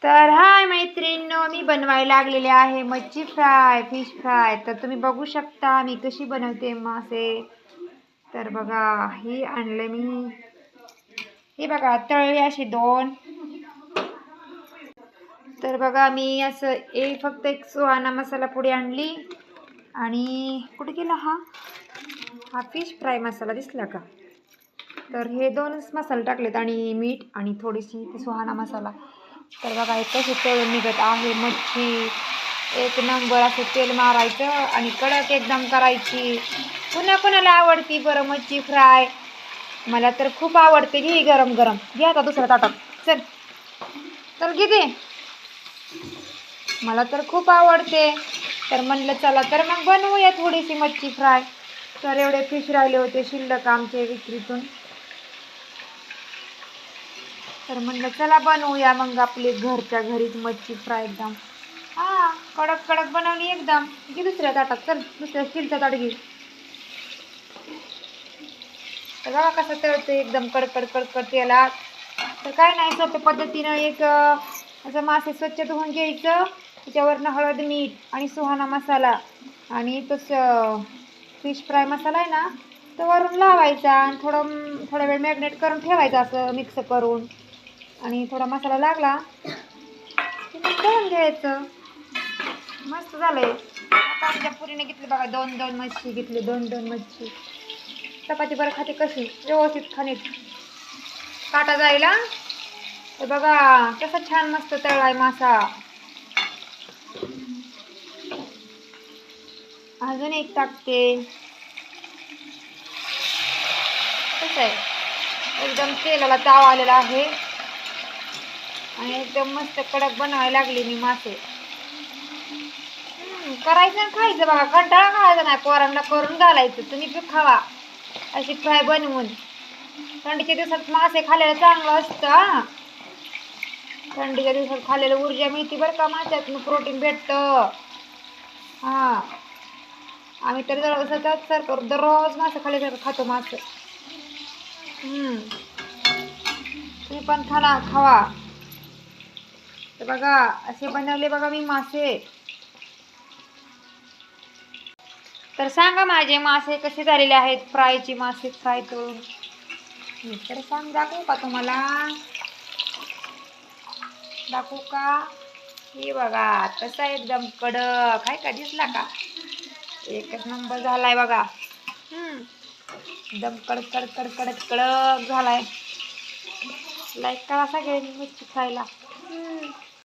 तर हाय मैत्रिणींनो, मी बनवायला लागलेले आहे मच्छी फ्राय, फिश फ्राय. तर तुम्ही बघू शकता मी कशी बनवते मासे. तर बघा, हे आणले मी. हे बघा, तळले असे दोन. तर बघा, मी असं फक्त एक सुहाना मसाला पुडी आणली. आणि कुठे गेला हा हा फिश फ्राय मसाला दिसला का? तर हे दोनच मसाले टाकलेत आणि मीठ आणि थोडीशी सुहाना मसाला. तर बघा, हे कसे तळून निघत आहे मच्छी. एक नंबर असं तेल मारायचं आणि कडक एकदम करायची. पुन्हा कोणाला आवडती बरं मच्छी फ्राय? मला तर खूप आवडते. घे गरम गरम, घे आता दुसऱ्या ताटात. चल चल घे दे. मला तर खूप आवडते. तर म्हणलं चला तर मग बनवूया थोडीशी मच्छी फ्राय. तर एवढे फिश राहिले होते शिल्लक आमचे विक्रीतून. तर म्हणलं चला बनवूया मग आपली घरच्या घरीच मच्छी फ्राय एकदम. कडक कडक बनवली एकदम. घे दुसऱ्या ताटात. चल दुसऱ्या स्टीलचा ताट घे. तर बघा कसं तळतं एकदम कडकड कडकड तेलात. तर काय नाही, सोप्या पद्धतीनं एक असं मासे स्वच्छ धुवून घ्यायचं. त्याच्यावरनं हळद मीठ आणि सुहाना मसाला आणि तसं फिश फ्राय मसाला आहे ना, तो वरून लावायचा आणि थोडा वेळ मॅग्नेट करून ठेवायचा असं मिक्स करून. आणि थोडा मसाला लागला की मग तळून घ्यायचं. मस्त झालंय. आता आमच्या पुरीने घेतली बघा, दोन दोन मच्छी घेतली, दोन दोन मच्छी. चपाती बरं खाते कशी व्यवस्थित खाणे काटा जायला. तर बघा कसा छान मस्त तळलाय मासा. अजून एक टाकते. कसं आहे, एकदम तेलाला ताव आलेला आहे आणि एकदम मस्त कडक बनवायला लागली मी मासे. करायचं आणि खायचं बघा. कंटाळा खायचा नाही, पोरांना करून घालायचं. तुम्ही पण खावा अशी फ्राय बनवून. थंडीच्या दिवसात मासे खाल्लेलं चांगलं असतं. थंडीच्या दिवसात खाल्लेलं ऊर्जा मिळते बरं का, माशातून प्रोटीन भेटतं. आम्ही तर सतत सर दररोज मासे खाल्ल्यासारखं खातो मासे. तुम्ही पण खावा. तर बघा असे बनवले बघा मी मासे. तर सांगा माझे मासे कसे झालेले आहेत फ्रायचे मासे फ्राय करून. तर दाखवू का तुम्हाला? दाखवू का? हे बघा तसा एकदम कडक आहे का, दिसला का? एकच नंबर झालाय बघा. एकदम कडक कडक कडक कडक कडक झालाय. लाईक करा सगळ्यांनी मच्छी खायला.